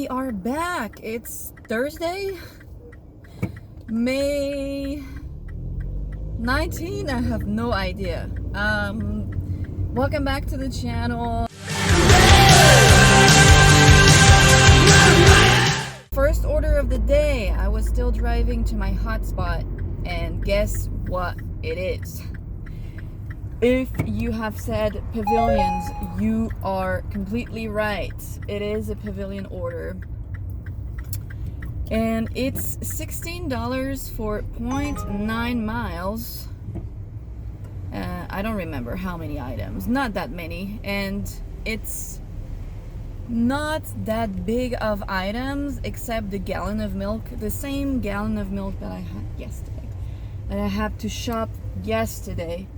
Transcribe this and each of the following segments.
we are back. It's Thursday, May 19. I have no idea. Welcome back to the channel. First order of the day. I was still driving to my hotspot, and guess what it is? If you have said pavilions, you are completely right. It is a pavilion order. And it's $16 for 0.9 miles. I don't remember how many items. Not that many. And it's not that big of items except the gallon of milk. The same gallon of milk that I had yesterday. That I had to shop yesterday.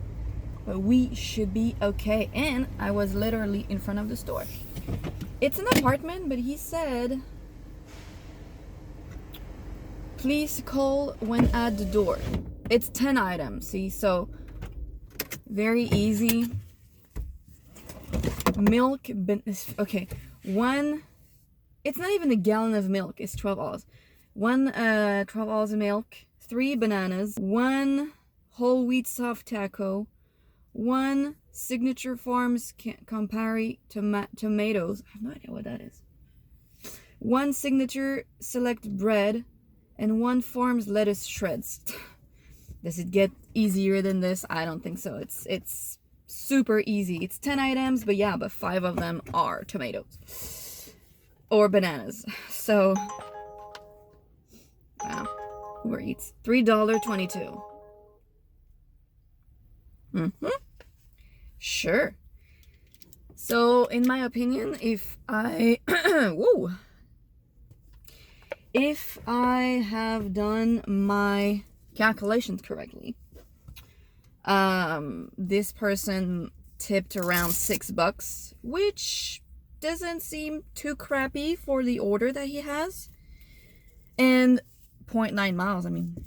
But we should be okay. And I was literally in front of the store. It's an apartment, but he said, please call when at the door. It's 10 items, see? So, very easy. Milk, okay. It's not even a gallon of milk. It's 12 ounces. 12 ounces of milk. 3 bananas. 1 whole wheat soft taco. 1 Signature Farms Campari tomatoes. I have no idea what that is. 1 Signature Select bread. And 1 Farms lettuce shreds. Does it get easier than this? I don't think so. It's super easy. It's 10 items, but 5 of them are tomatoes. Or bananas. So, wow. Uber Eats. $3.22. Sure. So, in my opinion, if I if I have done my calculations correctly, this person tipped around $6, which doesn't seem too crappy for the order that he has. And 0.9 miles, I mean,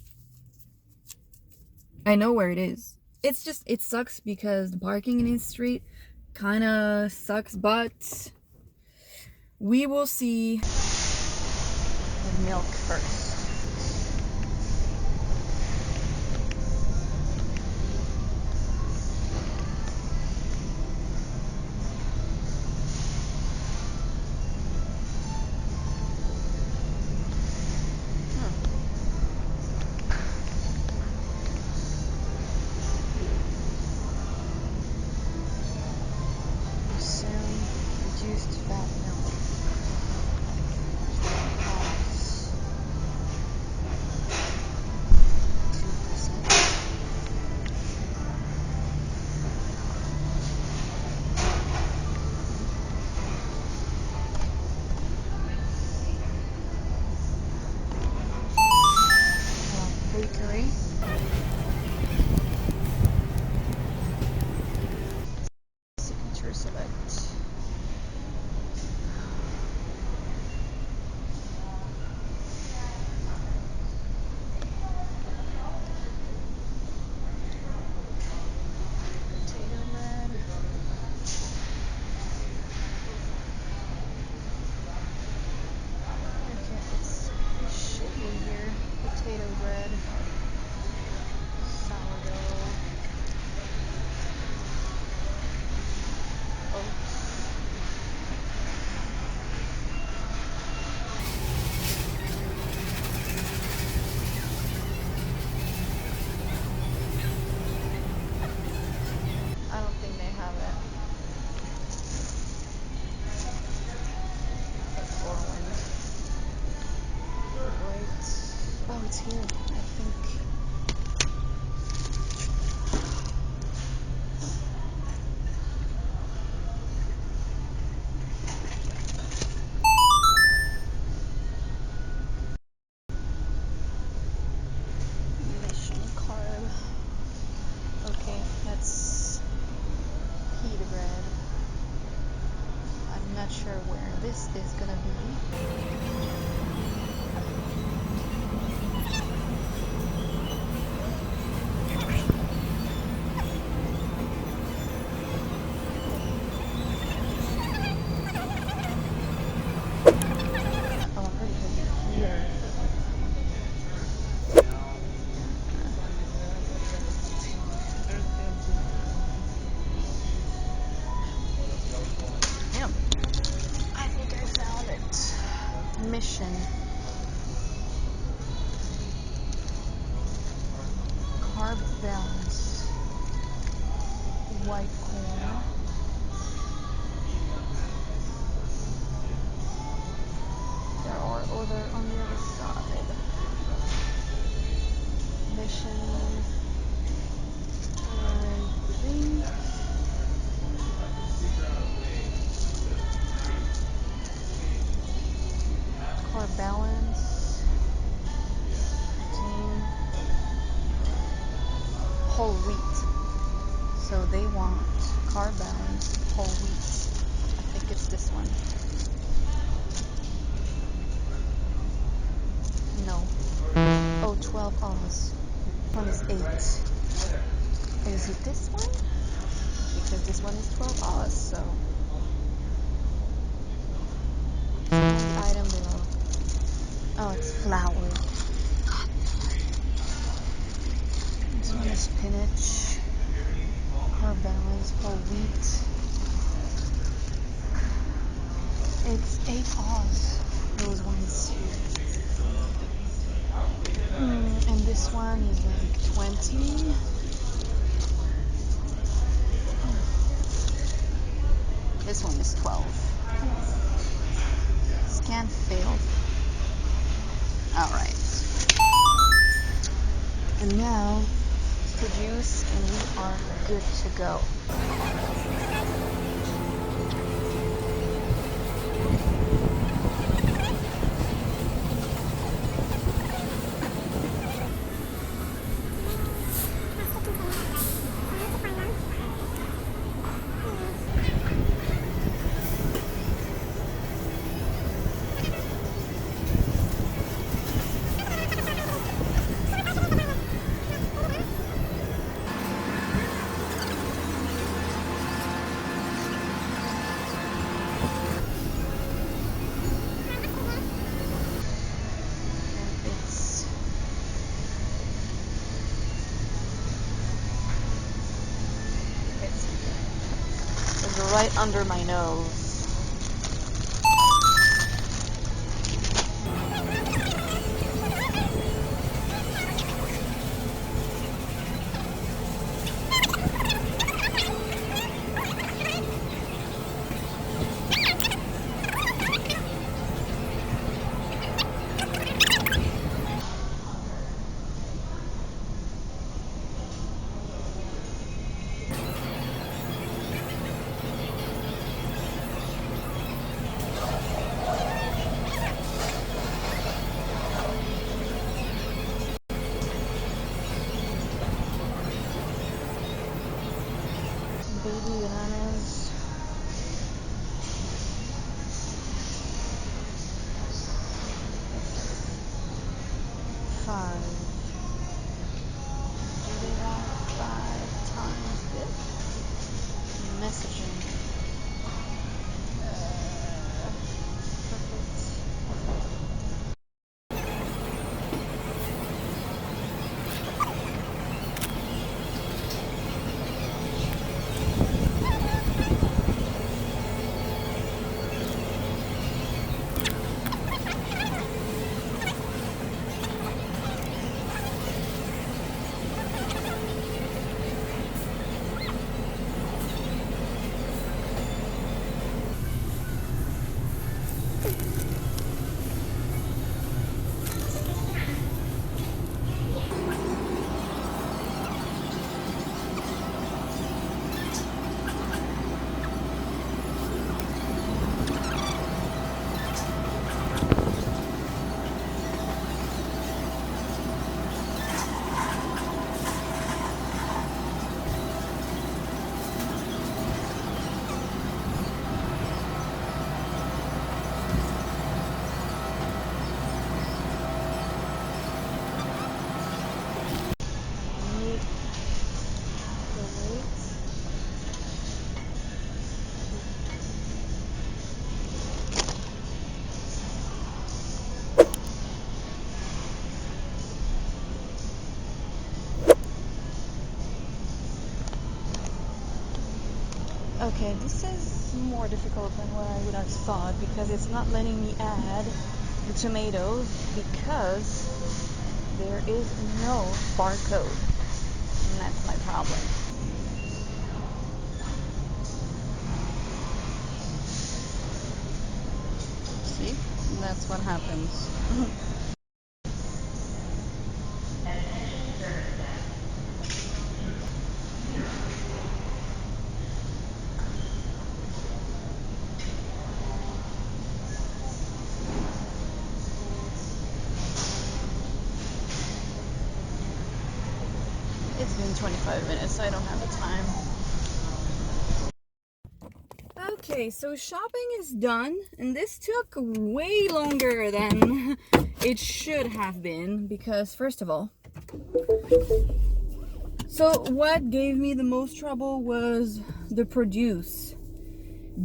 I know where it is. It's just, it sucks because the parking in his street kind of sucks, but we will see. The milk first. Reduced fat milk. Bakery. Signature Select. Potato bread. Okay, it's shitty here. Potato bread. Sourdough. Oats. I don't think they have it. Orland. Wait. Oh, it's here, I think. Mission carb. Okay, that's pita bread. I'm not sure where this is gonna be. mission. Carb balance. White corn. There are other on the other side. Mission. I think. Carb balance. Protein. Whole wheat. So they want carb balance, whole wheat. I think it's this one. No. Oh, 12 Oz. One is 8. Is it this one? Because this one is 12 Oz, so. The item below. Oh, it's flour. This one is spinach. Carb balance, whole wheat. It's 8 Oz. Those ones. And this one is like 20. This one is 12. Scan failed. Alright. And now, produce, and we are good to go. It's right under my nose. Baby bananas. Five. Do they want 5 times this? Messaging. Perfect. Okay, this is more difficult than what I would have thought because it's not letting me add the tomatoes because there is no barcode, and that's my problem. See? That's what happens. It's been 25 minutes, so I don't have the time. Okay, so shopping is done, and this took way longer than it should have been because, first of all, so what gave me the most trouble was the produce.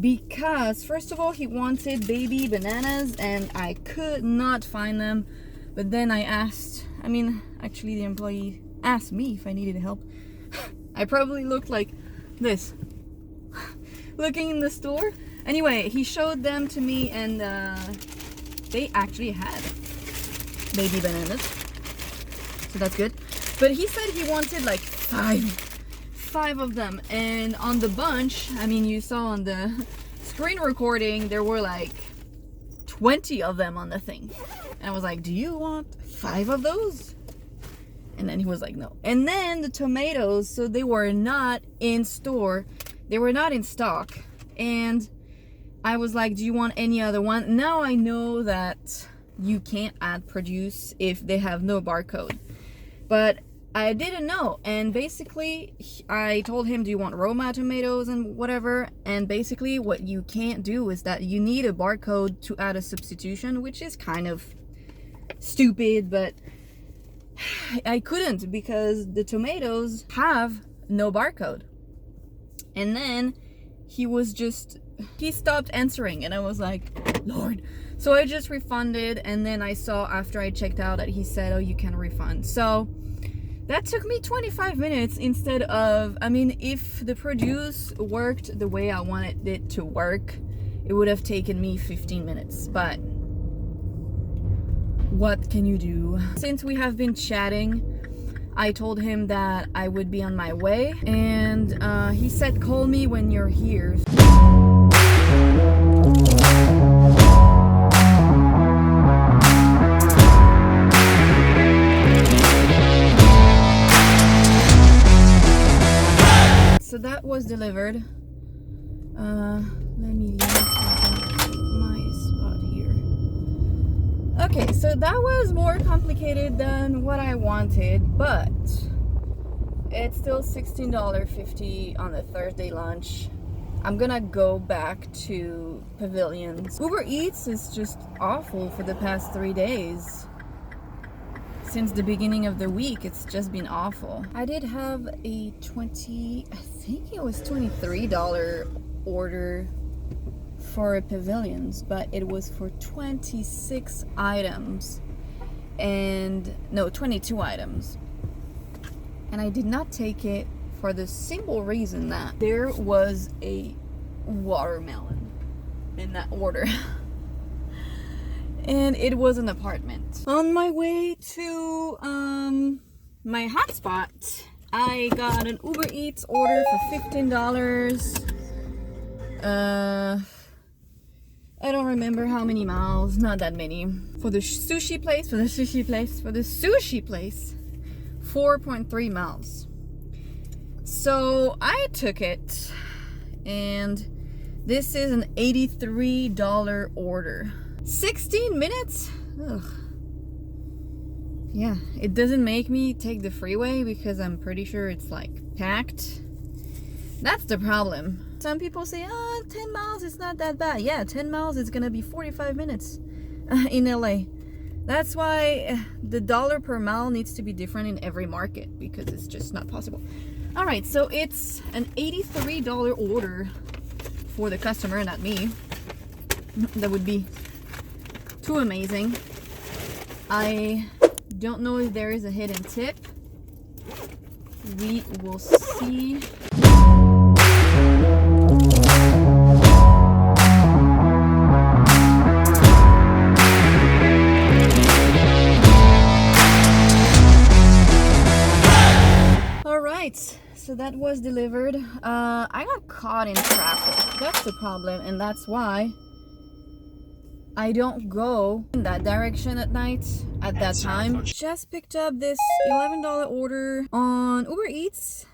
Because, first of all, he wanted baby bananas, and I could not find them. But then I asked, actually, the employee asked me if I needed help. I probably looked like this. Looking in the store. Anyway, he showed them to me, and they actually had baby bananas, so that's good. But he said he wanted like five of them, and on the bunch, you saw on the screen recording there were like 20 of them on the thing, and I was like, do you want 5 of those? And then he was like, no. And then the tomatoes, so they were not in store. They were not in stock, and I was like, do you want any other one? Now I know that you can't add produce if they have no barcode, but I didn't know. And basically I told him, do you want Roma tomatoes and whatever, and basically what you can't do is that you need a barcode to add a substitution, which is kind of stupid, but I couldn't because the tomatoes have no barcode. And then he stopped answering, and I was like, Lord. So I just refunded, and then I saw after I checked out that he said, oh, you can refund. So that took me 25 minutes instead of, if the produce worked the way I wanted it to work, it would have taken me 15 minutes. But what can you do? Since we have been chatting, I told him that I would be on my way, and he said, call me when you're here. So that was delivered. Let me leave my spot here. Okay, so that was more complicated than what I wanted, but it's still $16.50 on the Thursday lunch. I'm gonna go back to Pavilions. Uber Eats is just awful for the past 3 days. Since the beginning of the week, it's just been awful. I did have a $23 order for a Pavilions, but it was for 26 items, and no, 22 items, and I did not take it for the simple reason that there was a watermelon in that order. And it was an apartment. On my way to my hotspot, I got an Uber Eats order for $15. I don't remember how many miles, not that many. For the sushi place, 4.3 miles. So I took it, and this is an $83 order. 16 minutes? Ugh. Yeah, it doesn't make me take the freeway because I'm pretty sure it's like packed. That's the problem. Some people say, 10 miles is not that bad. Yeah, 10 miles is gonna be 45 minutes in LA. That's why the dollar per mile needs to be different in every market, because it's just not possible. All right, so it's an $83 order for the customer, not me. That would be too amazing. I don't know if there is a hidden tip. We will see. that was delivered. I got caught in traffic. That's the problem, and that's why I don't go in that direction at night at that time. Just picked up this $11 order on Uber Eats.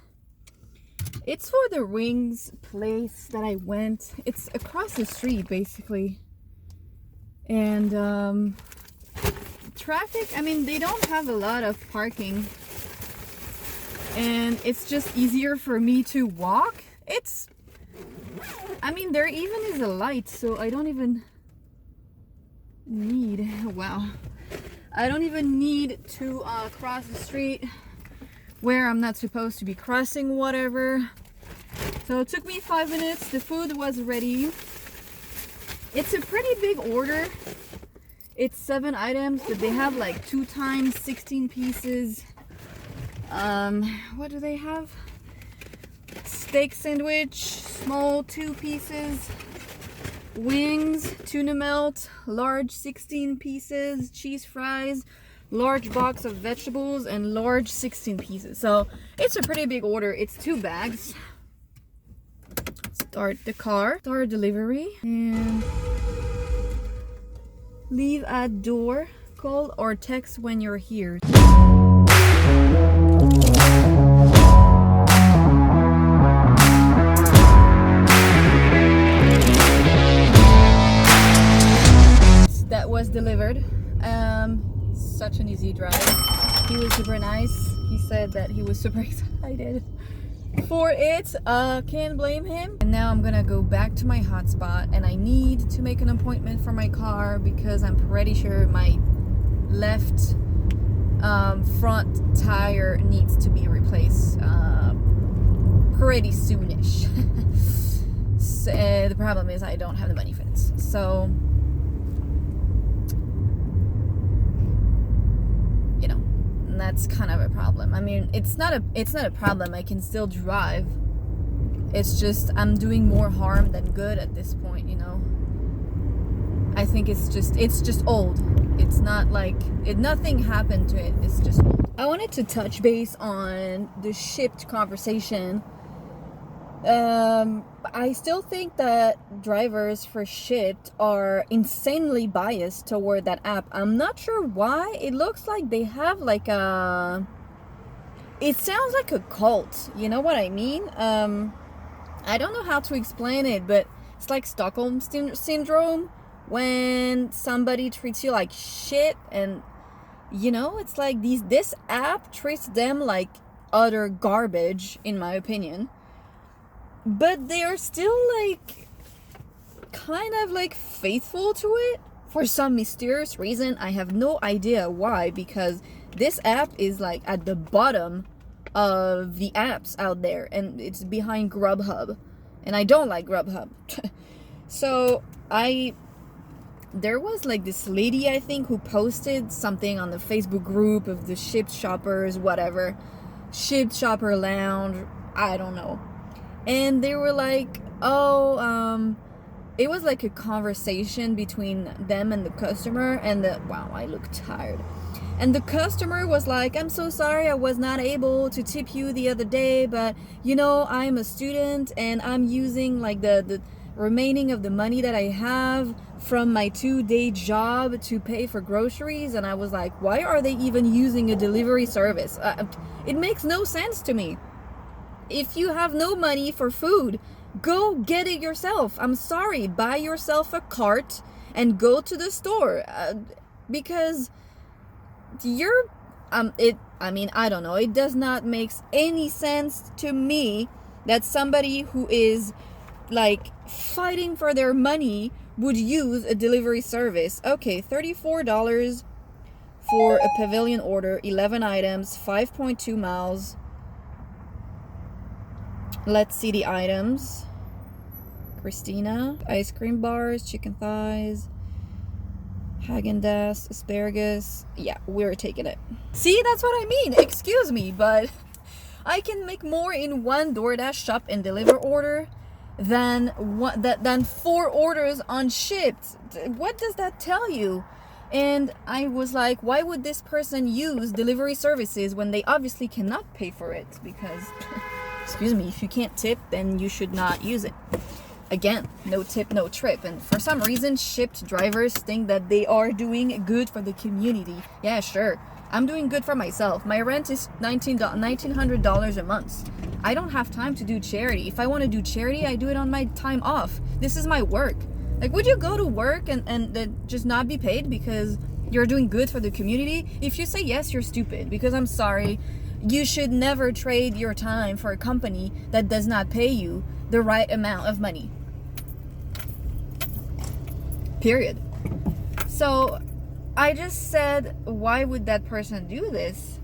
It's for the Wings place that I went. It's across the street, basically. And traffic, I mean, they don't have a lot of parking. And it's just easier for me to walk. I mean, there even is a light, so I don't even need, wow. I don't even need to cross the street where I'm not supposed to be crossing, whatever. So it took me 5 minutes. The food was ready. It's a pretty big order. It's 7 items, but they have like 2 times 16 pieces. What do they have? Steak sandwich, small 2 pieces. Wings, tuna melt, large 16 pieces, cheese fries, large box of vegetables, and large 16 pieces. So it's a pretty big order. It's 2 bags. Start the car, start delivery, and leave at door. Call or text when you're here. That was delivered. Such an easy drive. He was super nice. He said that he was super excited for it. Can't blame him. And now I'm gonna go back to my hotspot, and I need to make an appointment for my car because I'm pretty sure my left front tire needs to be replaced pretty soonish. So, the problem is I don't have the money for this. So that's kind of a problem. I mean, it's not a problem. I can still drive. It's just I'm doing more harm than good at this point, you know. I think it's just old. It's not like nothing happened to it. It's just old. I wanted to touch base on the Shipt conversation. I still think that drivers for Shipt are insanely biased toward that app. I'm not sure why. It looks like they have like it sounds like a cult. You know what I mean? I don't know how to explain it, but it's like Stockholm syndrome when somebody treats you like shit, and you know, it's like this app treats them like utter garbage, in my opinion. But they are still like kind of like faithful to it for some mysterious reason. I have no idea why, because this app is like at the bottom of the apps out there, and it's behind Grubhub, and I don't like Grubhub. So there was like this lady, I think, who posted something on the Facebook group of the Shipt shoppers, whatever, Shipt shopper lounge, I don't know. And they were like, it was like a conversation between them and the customer, and wow, I look tired. And the customer was like, I'm so sorry I was not able to tip you the other day, but you know, I'm a student and I'm using like the remaining of the money that I have from my 2-day job to pay for groceries. And I was like, why are they even using a delivery service? It makes no sense to me. If you have no money for food, go get it yourself. I'm sorry, buy yourself a cart and go to the store, because I mean, I don't know, it does not make any sense to me that somebody who is like fighting for their money would use a delivery service. Okay, $34 for a pavilion order, 11 items, 5.2 miles. Let's see the items. Christina, ice cream bars, chicken thighs, Häagen-Dazs, asparagus. Yeah, we're taking it. See, that's what I mean. Excuse me, but I can make more in one DoorDash shop and deliver order than 4 orders on Shipt. What does that tell you? And I was like, why would this person use delivery services when they obviously cannot pay for it? Because excuse me, if you can't tip, then you should not use it. Again, no tip, no trip. And for some reason, Shipt drivers think that they are doing good for the community. Yeah, sure. I'm doing good for myself. My rent is $1,900 a month. I don't have time to do charity. If I want to do charity, I do it on my time off. This is my work. Like, would you go to work and just not be paid because you're doing good for the community? If you say yes, you're stupid, because I'm sorry. You should never trade your time for a company that does not pay you the right amount of money. Period. So I just said, why would that person do this?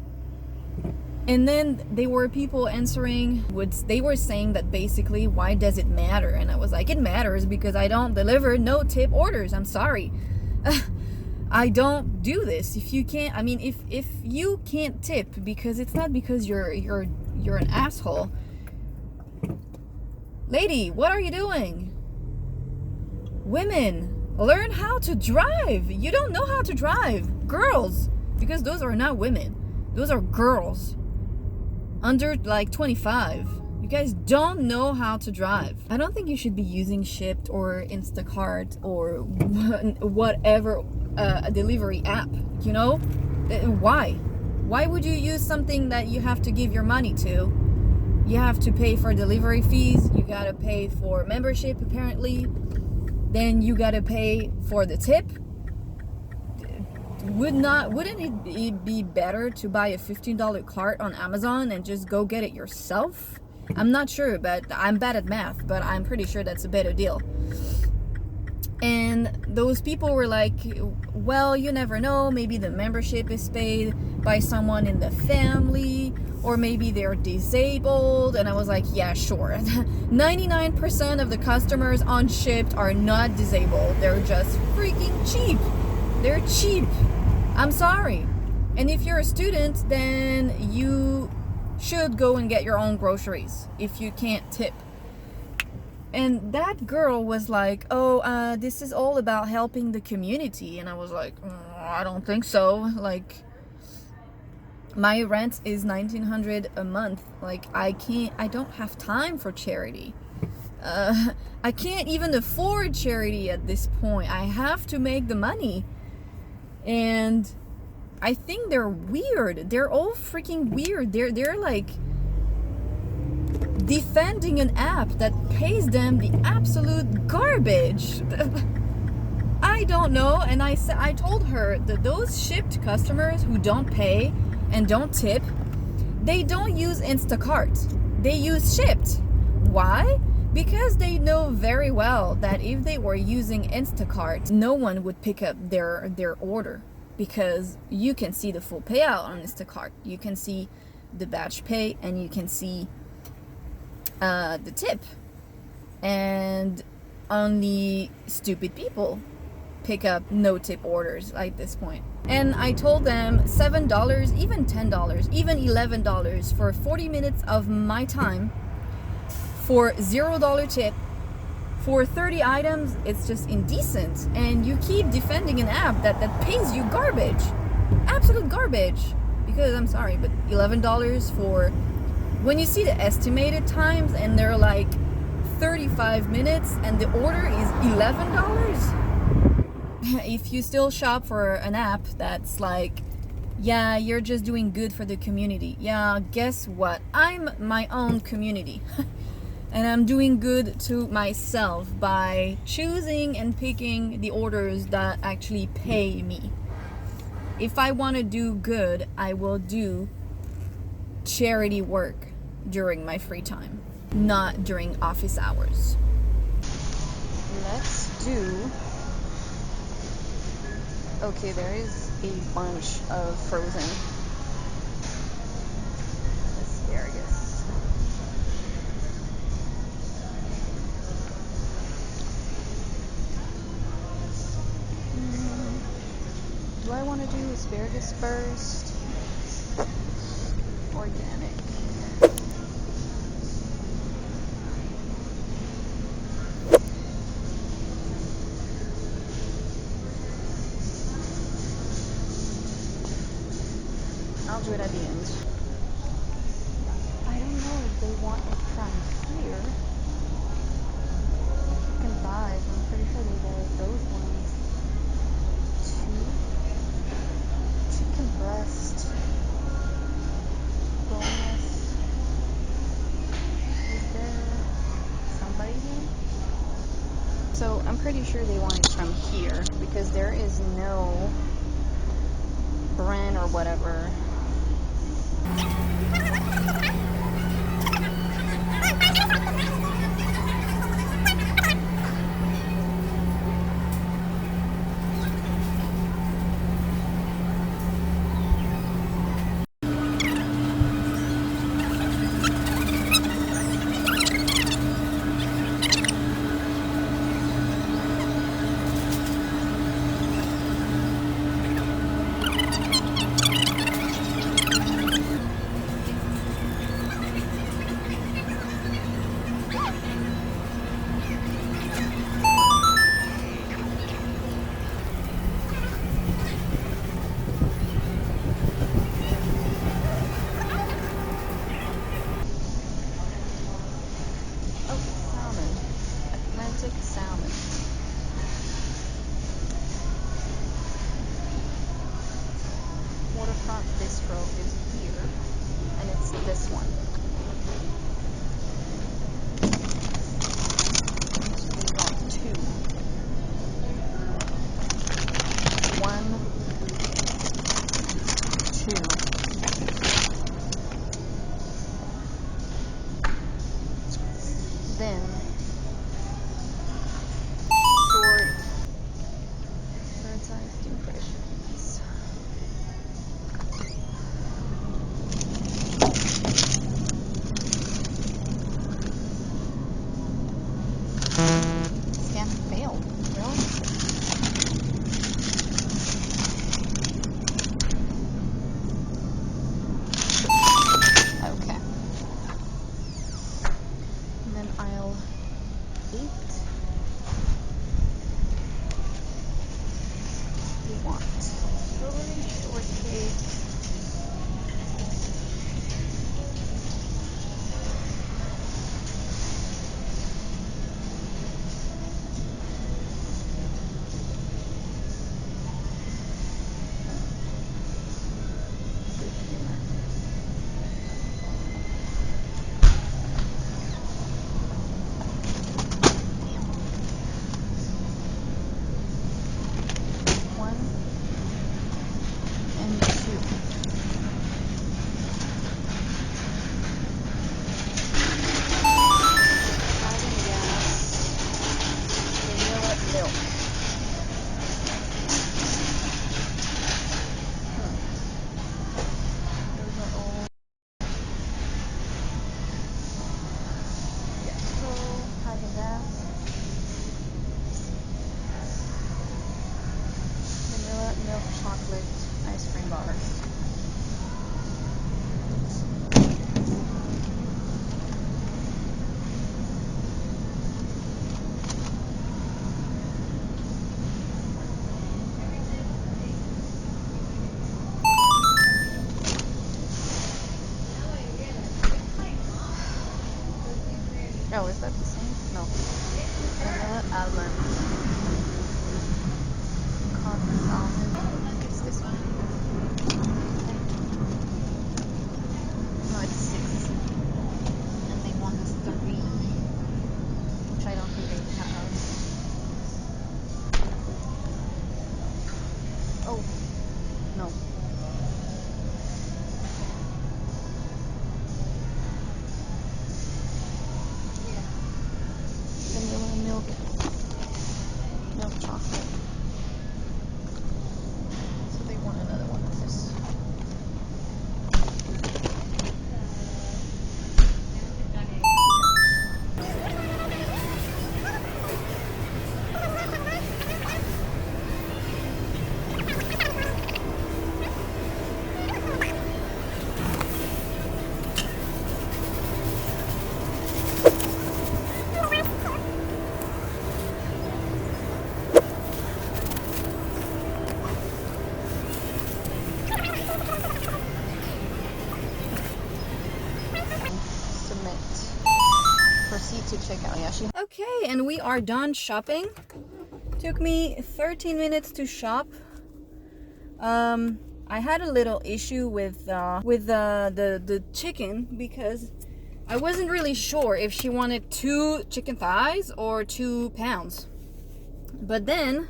And then there were people answering, they were saying that basically, why does it matter? And I was like, it matters because I don't deliver no tip orders. I'm sorry. I don't do this. If you can't, I mean, if you can't tip, because it's not because you're an asshole. Lady, what are you doing? Women, learn how to drive. You don't know how to drive. Girls, because those are not women. Those are girls under like 25. You guys don't know how to drive. I don't think you should be using Shipt or Instacart or whatever a delivery app, you know? Why? Why would you use something that you have to give your money to? You have to pay for delivery fees. You gotta pay for membership, apparently. Then you gotta pay for the tip. Wouldn't it be better to buy a $15 cart on Amazon and just go get it yourself? I'm not sure, but I'm bad at math, but I'm pretty sure that's a better deal. And those people were like, well, you never know, maybe the membership is paid by someone in the family, or maybe they're disabled. And I was like, yeah, sure. 99% of the customers on Shipt are not disabled. They're just freaking cheap. They're cheap. I'm sorry. And if you're a student, then you should go and get your own groceries if you can't tip. And that girl was like, oh, this is all about helping the community. And I was like, I don't think so. Like, my rent is $1,900 a month. Like, I don't have time for charity. I can't even afford charity at this point. I have to make the money. And I think they're weird. They're all freaking weird. They're like defending an app that pays them the absolute garbage. I don't know. And I told her that those Shipt customers who don't pay and don't tip, they don't use Instacart. They use Shipt. Why? Because they know very well that if they were using Instacart, no one would pick up their order, because you can see the full payout on Instacart. You can see the batch pay and you can see the tip. And only stupid people pick up no tip orders at this point. And I told them $7, even $10, even $11 for 40 minutes of my time for $0 tip for 30 items. It's just indecent. And you keep defending an app that pays you garbage, absolute garbage. Because I'm sorry, but $11 for, when you see the estimated times and they're like 35 minutes and the order is $11. If you still shop for an app that's like, yeah, you're just doing good for the community. Yeah, guess what? I'm my own community. And I'm doing good to myself by choosing and picking the orders that actually pay me. If I want to do good, I will do charity work during my free time, not during office hours. Let's do... Okay, there is a bunch of frozen asparagus. Do I want to do asparagus first? Organic. I'll do it at the end. I don't know if they want from here. Chicken thighs, I'm pretty sure these are those ones. 2 chicken breast. Boneless. Is there somebody here? So I'm pretty sure they want it from here because there is no brand or whatever. Salmon. Waterfront Bistro is here, and it's this one. So we got 2. 1, 2. Then bird's eye steam fish. Scan failed. Really? Okay. And then aisle 8. We want strawberry shortcake. Milk chocolate ice cream bars. Oh, is that the same? No. Vanilla almond. Cotton almond. It's this one. No, it's 6. And they want 3. Which I don't think they have. Oh. No. Vanilla milk chocolate. So they want another one of this. to check out. Yeah, she. Okay, and we are done shopping. Took me 13 minutes to shop. I had a little issue with the chicken because I wasn't really sure if she wanted 2 chicken thighs or 2 pounds. But then,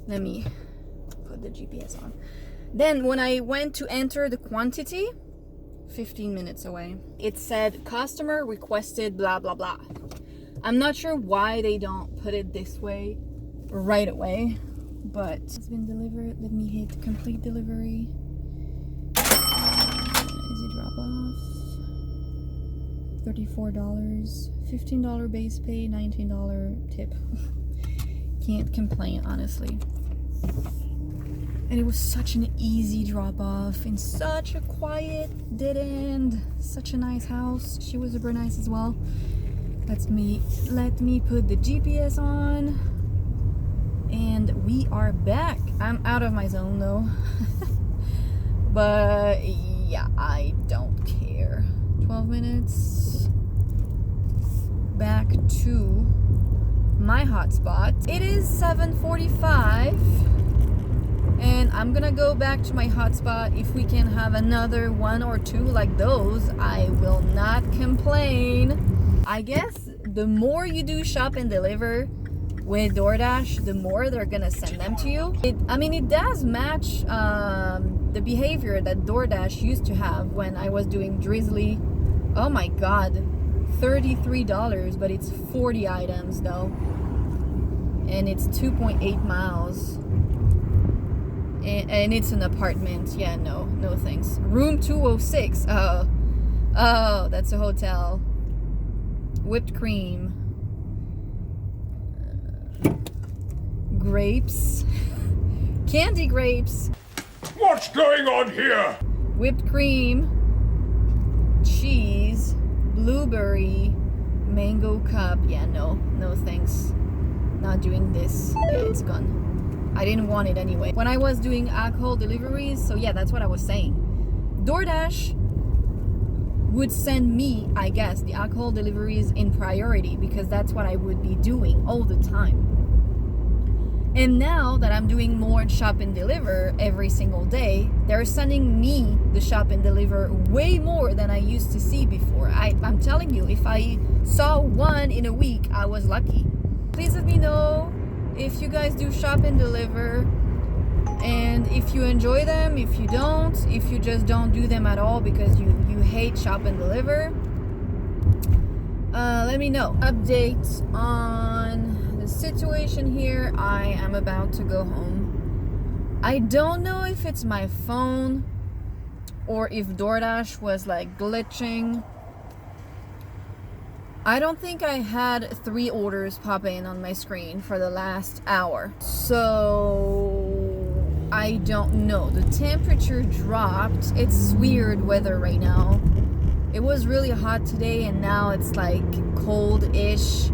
let me put the GPS on. Then when I went to enter the quantity, 15 minutes away, it said customer requested blah blah blah. I'm not sure why they don't put it this way right away, but it's been delivered. Let me hit complete delivery. Easy drop off. $34, $15 base pay, $19 tip. Can't complain, honestly. And it was such an easy drop off in such a quiet dead end. Such a nice house. She was super nice as well. Let me put the GPS on. And we are back. I'm out of my zone though. But yeah, I don't care. 12 minutes. Back to my hotspot. It is 7:45. And I'm gonna go back to my hotspot. If we can have another 1 or 2 like those, I will not complain. I guess the more you do shop and deliver with DoorDash, the more they're gonna send them to you. It does match the behavior that DoorDash used to have when I was doing Drizzly. Oh my god, $33, but it's 40 items though. And it's 2.8 miles. And it's an apartment. Yeah, no thanks. Room 206. Oh, that's a hotel. Whipped cream. Grapes. Candy grapes. What's going on here? Whipped cream. Cheese. Blueberry. Mango cup. Yeah, no thanks. Not doing this. Yeah, it's gone. I didn't want it anyway. When I was doing alcohol deliveries, so yeah, that's what I was saying. DoorDash would send me, I guess, the alcohol deliveries in priority because that's what I would be doing all the time. And now that I'm doing more shop and deliver every single day, they're sending me the shop and deliver way more than I used to see before. I'm telling you, if I saw 1 in a week, I was lucky. Please let me know if you guys do shop and deliver, and if you enjoy them, if you don't, if you just don't do them at all because you hate shop and deliver. Let me know. Update on the situation here. I am about to go home. I don't know if it's my phone or if DoorDash was like glitching. I don't think I had 3 orders pop in on my screen for the last hour. So I don't know. The temperature dropped. It's weird weather right now. It was really hot today and now it's like cold-ish,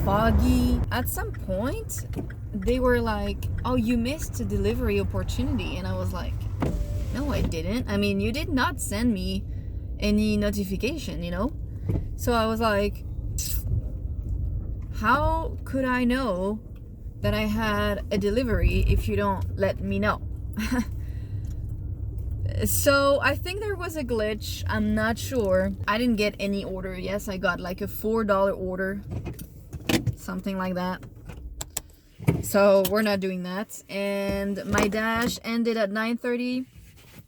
foggy. At some point they were like, oh, you missed a delivery opportunity, and I was like, no I didn't. I mean, you did not send me any notification, you know? So I was like, how could I know that I had a delivery if you don't let me know? So I think there was a glitch. I'm not sure. I didn't get any order. Yes, I got like a $4 order, something like that. So we're not doing that. And my dash ended at 9:30.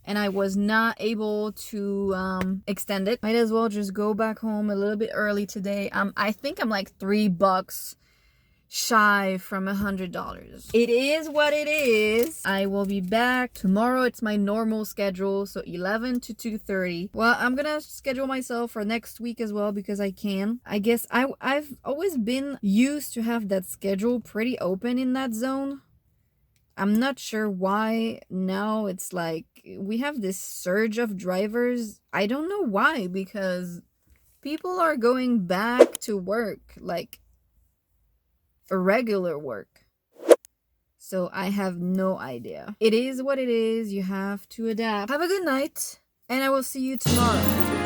And I was not able to extend it. Might as well just go back home a little bit early today. I think I'm like $3 shy from $100. It is what it is. I will be back tomorrow. It's my normal schedule, so 11 to 2:30. Well, I'm gonna schedule myself for next week as well because I can. I guess I've always been used to have that schedule pretty open in that zone. I'm not sure why now it's like we have this surge of drivers. I don't know why, because people are going back to work, like a regular work. So I have no idea. It is what it is. You have to adapt. Have a good night, and I will see you tomorrow.